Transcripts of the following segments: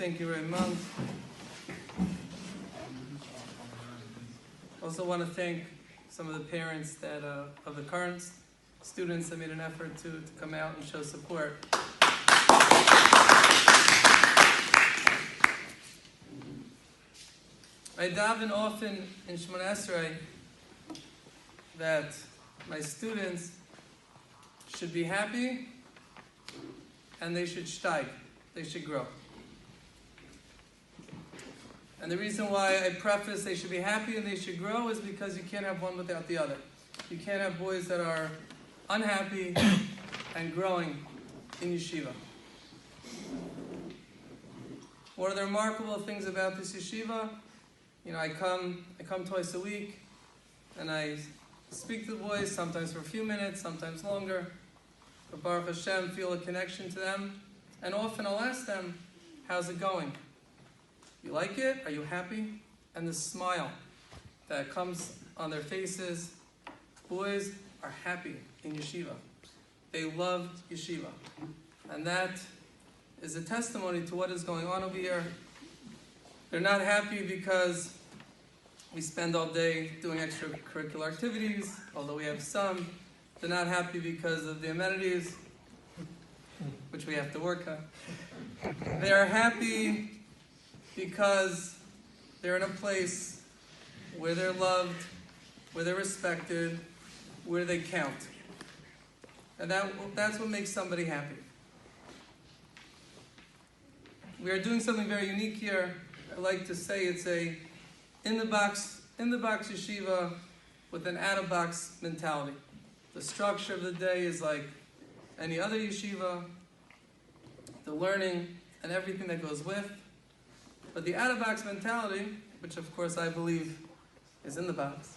thank you very much. Also want to thank some of the parents that of the current students that made an effort to come out and show support. I daven often in Shemona Esrei that my students should be happy and they should steig, they should grow. And the reason why I preface they should be happy and they should grow is because you can't have one without the other. You can't have boys that are unhappy and growing in yeshiva. One of the remarkable things about this yeshiva, I come twice a week and I speak to the boys, sometimes for a few minutes, sometimes longer. But Baruch Hashem, feel a connection to them. And often I'll ask them, how's it going? You like it? Are you happy? And the smile that comes on their faces. Boys are happy in yeshiva. They love yeshiva. And that is a testimony to what is going on over here. They're not happy because we spend all day doing extracurricular activities, although we have some. They're not happy because of the amenities, which we have to work on. They are happy because they're in a place where they're loved, where they're respected, where they count. And that's what makes somebody happy. We are doing something very unique here. I like to say it's a in-the-box yeshiva with an out-of-box mentality. The structure of the day is like any other yeshiva, the learning and everything that goes with. But the out-of-box mentality, which of course I believe is in the box,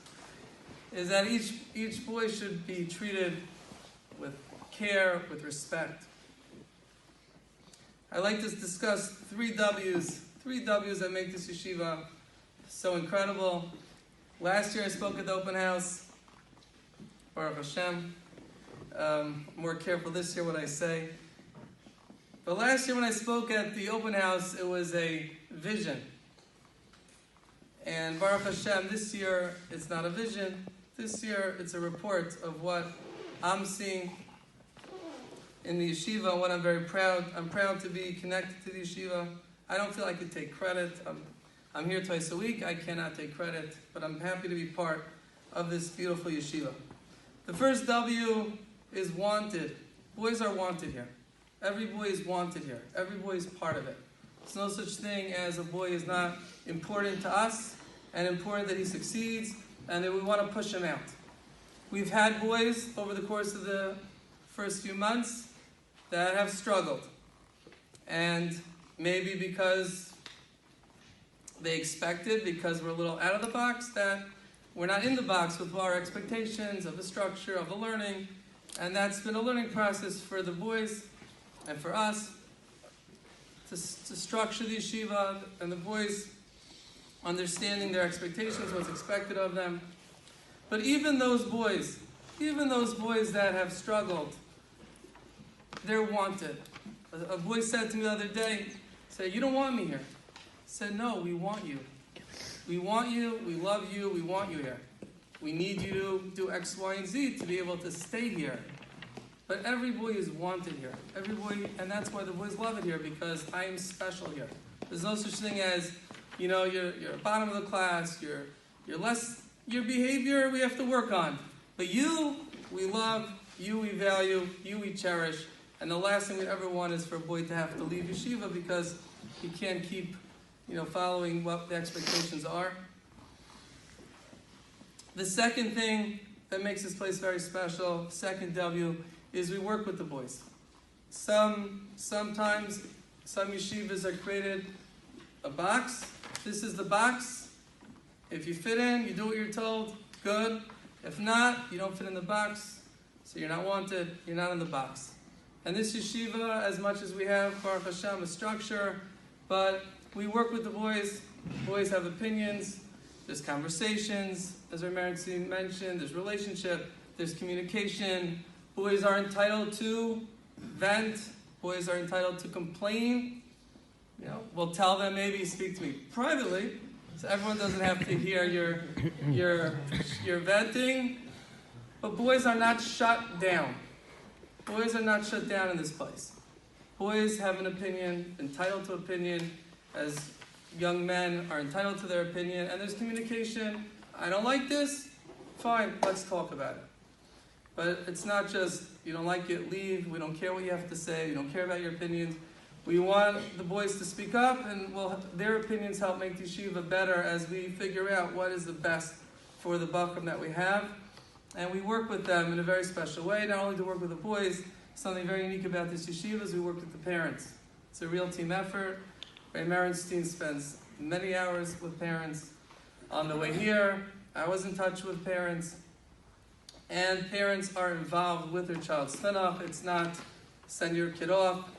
is that each boy should be treated with care, with respect. I like to discuss three W's that make this yeshiva so incredible. Last year I spoke at the open house. Baruch Hashem. More careful this year what I say. But last year when I spoke at the open house, it was a vision. And Baruch Hashem, this year it's not a vision. This year it's a report of what I'm seeing in the yeshiva and what I'm very proud. I'm proud to be connected to the yeshiva. I don't feel I could take credit. I'm here twice a week. I cannot take credit, but I'm happy to be part of this beautiful yeshiva. The first W is wanted. Boys are wanted here. Every boy is wanted here. Every boy is part of it. There's no such thing as a boy is not important to us and important that he succeeds and that we want to push him out. We've had boys over the course of the first few months that have struggled. And maybe because they expected, because we're a little out of the box, that we're not in the box with our expectations of the structure, of the learning. And that's been a learning process for the boys and for us to structure the yeshiva and the boys understanding their expectations, what's expected of them. But even those boys that have struggled, they're wanted. A boy said to me the other day, said, "You don't want me here." I said, "No, we want you. We want you, we love you, we want you here. We need you to do X, Y, and Z to be able to stay here." But every boy is wanted here. Every boy, and that's why the boys love it here, because I am special here. There's no such thing as, you're bottom of the class, you're less, your behavior we have to work on. But you, we love, you we value, you we cherish. And the last thing we ever want is for a boy to have to leave yeshiva because he can't keep, following what the expectations are. The second thing that makes this place very special, second W, is we work with the boys. Sometimes some yeshivas are created a box. This is the box. If you fit in, you do what you're told, good. If not, you don't fit in the box, so you're not wanted, you're not in the box. And this yeshiva, as much as we have, Baruch Hashem, a structure, but we work with the boys. Boys have opinions, there's conversations, as our Meritzi mentioned, there's relationship, there's communication. Boys are entitled to vent, boys are entitled to complain, we'll tell them maybe speak to me privately, so everyone doesn't have to hear your venting. But boys are not shut down. Boys are not shut down in this place. Boys have an opinion, entitled to opinion, as young men are entitled to their opinion, and there's communication. I don't like this, fine, let's talk about it. But it's not just, you don't like it, leave, we don't care what you have to say, we don't care about your opinions. We want the boys to speak up, and their opinions help make the yeshiva better as we figure out what is the best for the bakum that we have. And we work with them in a very special way, not only to work with the boys. Something very unique about this yeshiva is we work with the parents. It's a real team effort. Rabbi Merenstein spends many hours with parents. On the way here, I was in touch with parents. And parents are involved with their child's chinuch. It's not send your kid off.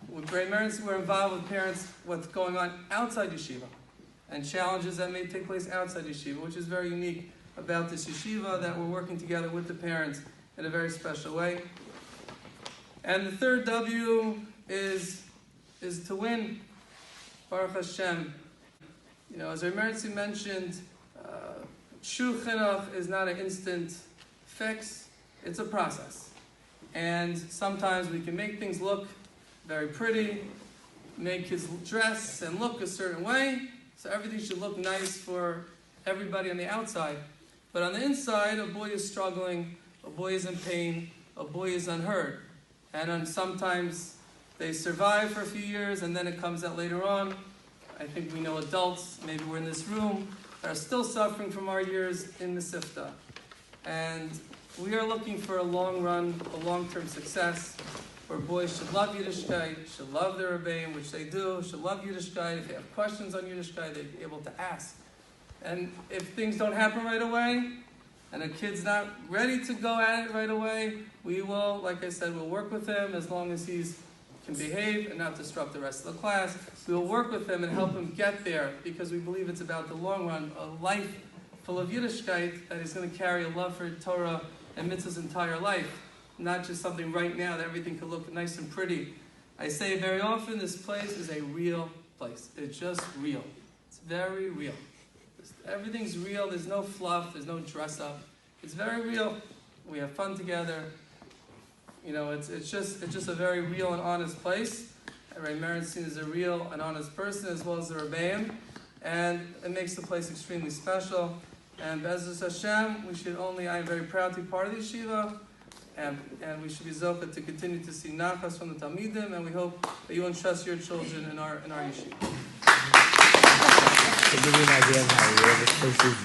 With Rabbi Merenstein, we're involved with parents, what's going on outside yeshiva, and challenges that may take place outside yeshiva, which is very unique about this yeshiva, that we're working together with the parents in a very special way. And the third W is to win. Baruch Hashem. As Rabbi Merenstein mentioned, true chinuch is not an instant fix. It's a process. And sometimes we can make things look very pretty, make kids dress and look a certain way, so everything should look nice for everybody on the outside. But on the inside, a boy is struggling, a boy is in pain, a boy is unheard. And sometimes they survive for a few years, and then it comes out later on. I think we know adults, maybe we're in this room, that are still suffering from our years in Mesivta. And we are looking for a long run, a long-term success, where boys should love Yiddishkeit, should love their rebbeim, which they do, should love Yiddishkeit. If they have questions on Yiddishkeit, they'd be able to ask. And if things don't happen right away, and a kid's not ready to go at it right away, we will, like I said, we'll work with him as long as he can behave and not disrupt the rest of the class. We will work with him and help him get there, because we believe it's about the long run, a life full of Yiddishkeit that is going to carry a love for Torah and mitzvah's entire life, not just something right now that everything could look nice and pretty. I say very often, this place is a real place. It's just real. It's very real. Everything's real. There's no fluff. There's no dress up. It's very real. We have fun together. It's just a very real and honest place. Rabbi Merenstein is a real and honest person, as well as the rebbeim, and it makes the place extremely special. And Be'ezus Hashem, I am very proud to be part of the yeshiva, and we should be zocheh to continue to see nachas from the talmidim, and we hope that you entrust your children in our yeshiva. To give you an idea of how real this place is,